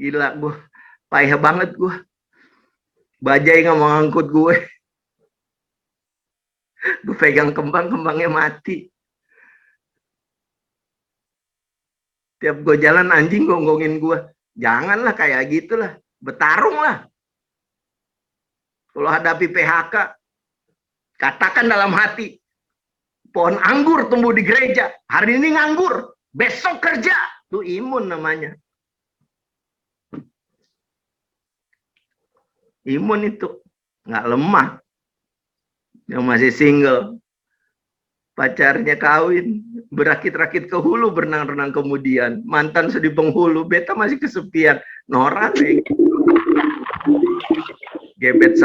Gila gue, payah banget gue. Bajai nggak mau ngangkut gue. Gue pegang kembang, kembangnya mati. Tiap gue jalan anjing gonggongin gue. Janganlah kayak gitulah. Bertarung lah. Kalau hadapi PHK, katakan dalam hati, pohon anggur tumbuh di gereja. Hari ini nganggur, besok kerja. Itu imun namanya. Imun itu. Nggak lemah. Yang masih single. Pacarnya kawin. Berakit-rakit ke hulu, berenang-renang kemudian. Mantan sedih penghulu, beta masih kesepian. Norak kayak gitu. Gebet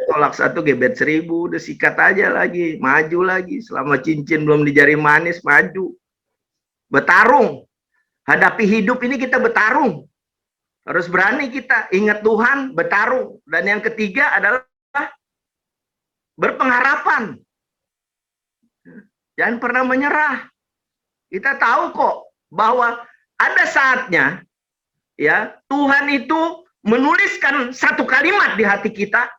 tolak 1, gebet 1000, udah sikat aja lagi, maju lagi. Selama cincin belum di jari manis, maju. Bertarung. Hadapi hidup ini kita bertarung. Harus berani kita, ingat Tuhan, bertarung. Dan yang ketiga adalah berpengharapan. Jangan pernah menyerah. Kita tahu kok bahwa ada saatnya ya Tuhan itu menuliskan satu kalimat di hati kita.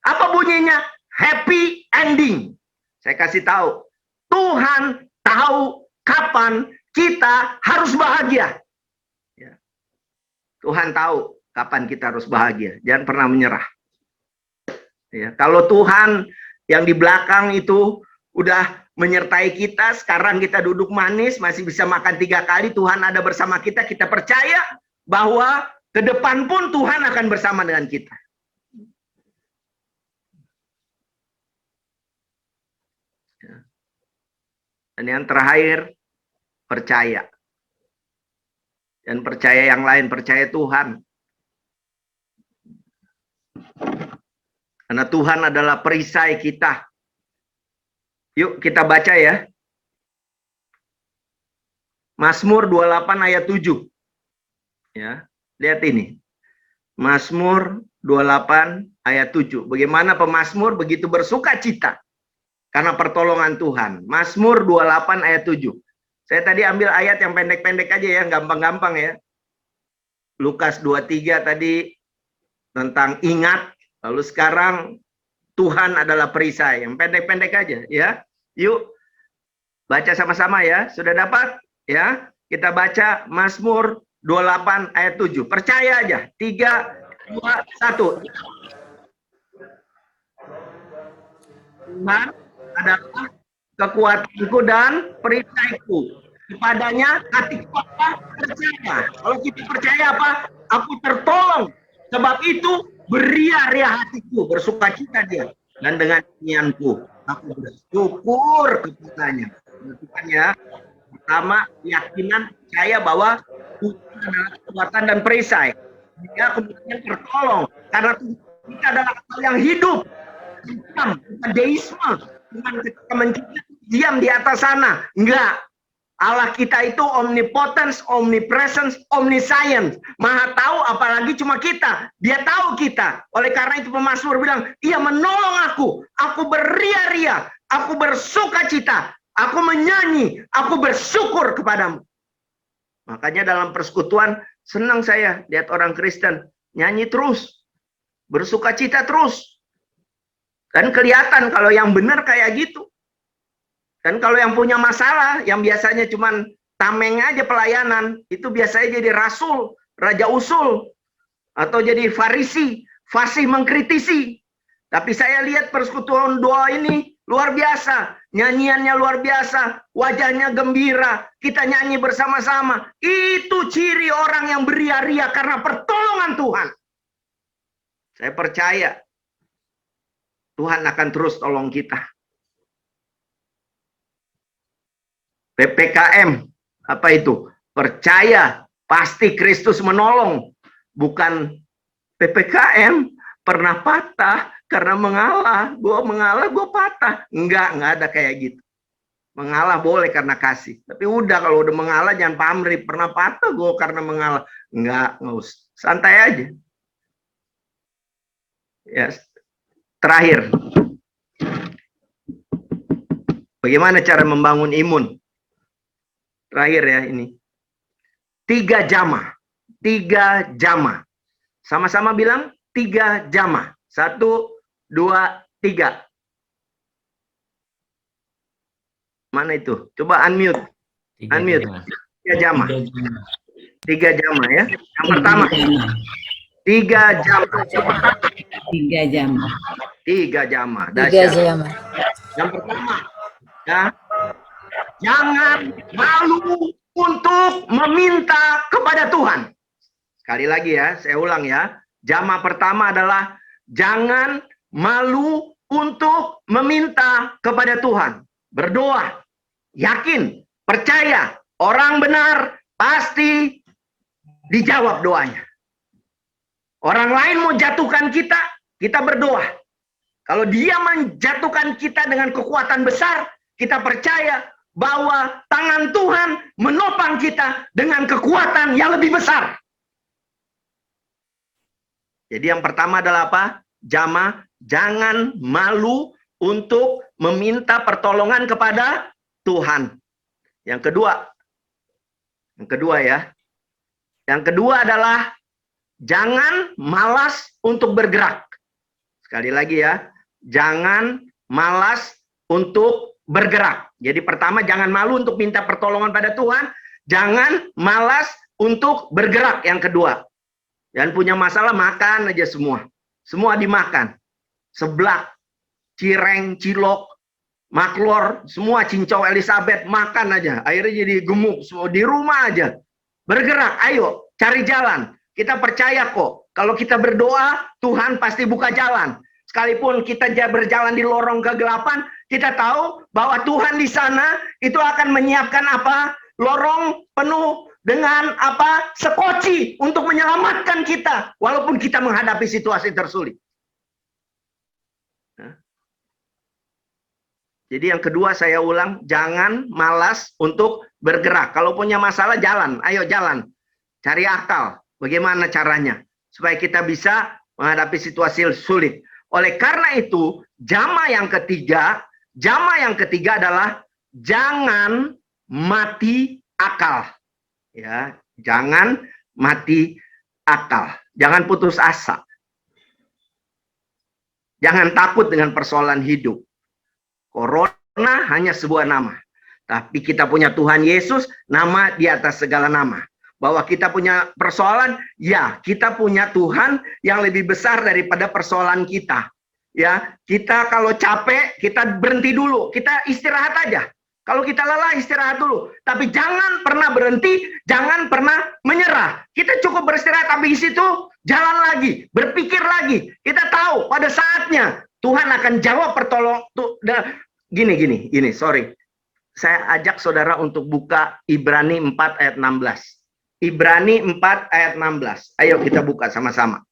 Apa bunyinya? Happy ending. Saya kasih tahu. Tuhan tahu kapan kita harus bahagia. Ya. Tuhan tahu kapan kita harus bahagia. Jangan pernah menyerah. Ya. Kalau Tuhan yang di belakang itu udah menyertai kita, sekarang kita duduk manis, masih bisa makan 3 kali, Tuhan ada bersama kita, kita percaya bahwa ke depan pun Tuhan akan bersama dengan kita. Dan yang terakhir, percaya. Dan percaya yang lain, percaya Tuhan. Karena Tuhan adalah perisai kita. Yuk kita baca ya. Mazmur 28 ayat 7. Ya, lihat ini. Mazmur 28 ayat 7. Bagaimana pemazmur begitu bersuka cita karena pertolongan Tuhan. Mazmur 28 ayat 7. Saya tadi ambil ayat yang pendek-pendek aja ya, gampang-gampang ya. Lukas 23 tadi tentang ingat, lalu sekarang Tuhan adalah perisai. Yang pendek-pendek aja ya. Yuk baca sama-sama ya. Sudah dapat? Ya. Kita baca Mazmur 28 ayat 7. Percaya aja. 3, 2, 1. Tuhan adalah kekuatanku dan perisaiku. Kepadanya hatiku percaya. Kalau kita percaya apa? Aku tertolong. Sebab itu beria-ria hatiku, bersukacita dia. Dan dengan nyanyianku, aku bersyukur kepadanya. Bersyukurnya pertama keyakinan percaya bahwa Tuhan adalah kekuatan dan perisai. Dia kemudian tertolong karena Tuhan kita adalah hal yang hidup. Bukan deisme, bukan kita diam di atas sana. Enggak. Allah kita itu omnipotence, omnipresence, omniscience. Maha tahu, apalagi cuma kita. Dia tahu kita. Oleh karena itu pemazmur bilang, Ia menolong aku. Aku beria-ria. Aku bersuka cita. Aku menyanyi. Aku bersyukur kepadamu. Makanya dalam persekutuan, senang saya lihat orang Kristen. Nyanyi terus. Bersuka cita terus. Dan kelihatan kalau yang benar kayak gitu. Dan kalau yang punya masalah, yang biasanya cuman tameng aja pelayanan, itu biasanya jadi rasul, raja usul, atau jadi farisi, fasih mengkritisi. Tapi saya lihat persekutuan doa ini luar biasa, nyanyiannya luar biasa, wajahnya gembira, kita nyanyi bersama-sama. Itu ciri orang yang beria-ria karena pertolongan Tuhan. Saya percaya Tuhan akan terus tolong kita. PPKM, apa itu? Percaya, pasti Kristus menolong. Bukan PPKM, pernah patah karena mengalah. Gue mengalah, gue patah. Enggak ada kayak gitu. Mengalah boleh karena kasih. Tapi udah, kalau udah mengalah jangan pamrih. Pernah patah gue karena mengalah. Enggak usah. Santai aja. Ya, terakhir. Bagaimana cara membangun imun? Terakhir ya ini. 3 jamah. 3 jama. Sama-sama bilang 3 jama. 1, 2, 3. Mana itu? Coba unmute. Unmute. 3 jama. 3 jama ya. Yang pertama. 3 jama. 3 jama. 3 jama. 3 jama. Yang pertama, ya, jangan malu untuk meminta kepada Tuhan. Sekali lagi ya, saya ulang ya. Jama pertama adalah jangan malu untuk meminta kepada Tuhan. Berdoa, yakin, percaya, orang benar pasti dijawab doanya. Orang lain mau jatuhkan kita, kita berdoa. Kalau dia menjatuhkan kita dengan kekuatan besar, kita percaya bahwa tangan Tuhan menopang kita dengan kekuatan yang lebih besar. Jadi yang pertama adalah apa? Jama, jangan malu untuk meminta pertolongan kepada Tuhan. Yang kedua ya. Yang kedua adalah jangan malas untuk bergerak. Sekali lagi ya, jangan malas untuk bergerak. Jadi pertama, jangan malu untuk minta pertolongan pada Tuhan. Jangan malas untuk bergerak. Yang kedua, dan punya masalah makan aja semua. Semua dimakan. Seblak, cireng, cilok, maklor, semua cincau Elizabeth makan aja. Akhirnya jadi gemuk semua di rumah aja. Bergerak, ayo cari jalan. Kita percaya kok. Kalau kita berdoa, Tuhan pasti buka jalan. Sekalipun kita berjalan di lorong kegelapan, kita tahu bahwa Tuhan di sana itu akan menyiapkan apa? Lorong penuh dengan apa? Sekoci untuk menyelamatkan kita. Walaupun kita menghadapi situasi tersulit. Jadi yang kedua saya ulang, jangan malas untuk bergerak. Kalau punya masalah, jalan. Ayo jalan. Cari akal. Bagaimana caranya? Supaya kita bisa menghadapi situasi sulit. Oleh karena itu, jama yang ketiga adalah jangan mati akal. Ya, jangan mati akal. Jangan putus asa. Jangan takut dengan persoalan hidup. Corona hanya sebuah nama. Tapi kita punya Tuhan Yesus, nama di atas segala nama. Bahwa kita punya persoalan, ya kita punya Tuhan yang lebih besar daripada persoalan kita. Ya, kita kalau capek, kita berhenti dulu, kita istirahat aja. Kalau kita lelah, istirahat dulu. Tapi jangan pernah berhenti, jangan pernah menyerah. Kita cukup beristirahat, habis itu jalan lagi, berpikir lagi. Kita tahu pada saatnya Tuhan akan jawab Gini, sorry. Saya ajak saudara untuk buka Ibrani 4 ayat 16. Ibrani 4 ayat 16. Ayo kita buka sama-sama.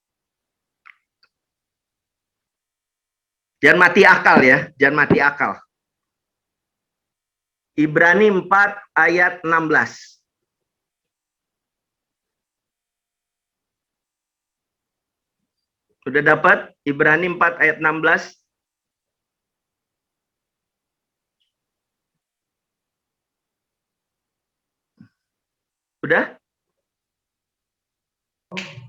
Jangan mati akal ya, jangan mati akal. Ibrani 4 ayat 16. Sudah dapat Ibrani 4 ayat 16? Sudah?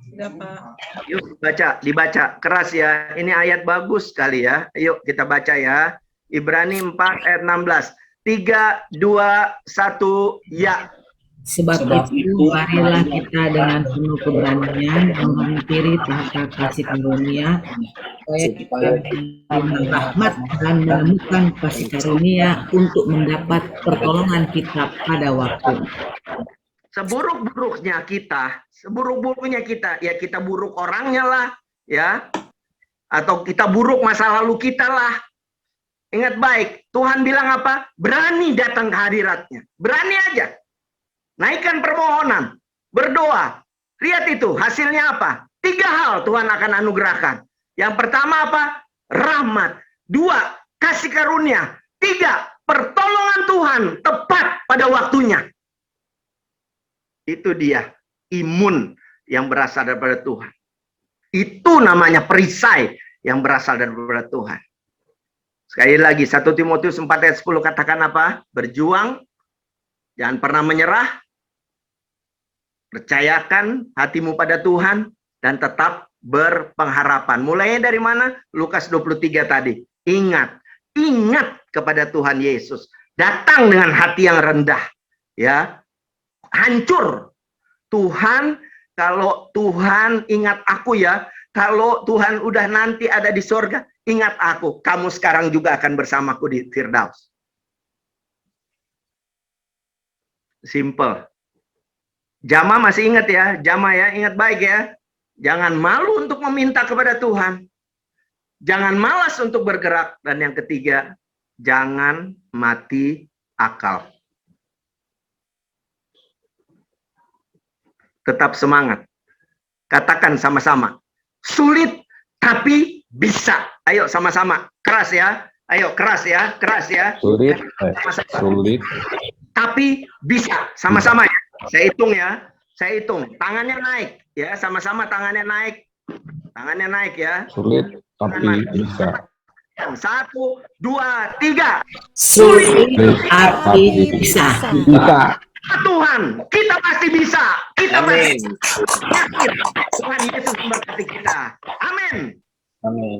Sudah, Pak. Yuk dibaca keras ya. Ini ayat bagus sekali ya. Yuk kita baca ya. Ibrani 4 ayat 16. 3, 2, 1, ya. Sebab itu marilah kita dengan penuh keberanian menghampiri tahta kasih karunia supaya kita menerima rahmat dan menemukan kasih karunia untuk mendapat pertolongan kita pada waktu. Seburuk-buruknya kita, ya kita buruk orangnya lah, ya, atau kita buruk masa lalu kita lah. Ingat baik, Tuhan bilang apa? Berani datang ke hadiratnya, berani aja. Naikkan permohonan, berdoa. Lihat itu, hasilnya apa? 3 hal Tuhan akan anugerahkan. Yang pertama apa? Rahmat. 2, kasih karunia. 3, pertolongan Tuhan tepat pada waktunya. Itu dia, imun yang berasal daripada Tuhan. Itu namanya perisai yang berasal daripada Tuhan. Sekali lagi, 1 Timotius 4 ayat 10 katakan apa? Berjuang, jangan pernah menyerah. Percayakan hatimu pada Tuhan dan tetap berpengharapan. Mulainya dari mana? Lukas 23 tadi. Ingat kepada Tuhan Yesus. Datang dengan hati yang rendah. Ya, hancur. Tuhan, kalau Tuhan ingat aku ya, kalau Tuhan udah nanti ada di sorga, ingat aku. Kamu sekarang juga akan bersamaku di Firdaus. Simple. Jamaah masih ingat ya, jamaah ya, ingat baik ya. Jangan malu untuk meminta kepada Tuhan. Jangan malas untuk bergerak. Dan yang ketiga, jangan mati akal. Tetap semangat. Katakan sama-sama. Sulit tapi bisa. Ayo sama-sama. Keras ya. Ayo keras ya, keras ya. Sulit, sulit. Tapi bisa. Sama-sama ya. Saya hitung ya. Saya hitung. Tangannya naik ya, sama-sama tangannya naik. Tangannya naik ya. Sulit tapi bisa. 1, 2, 3. Sulit tapi bisa. Bisa. Tuhan, kita pasti bisa. Kita pasti yakin. Tuhan Yesus memberkati kita. Amin. Amin.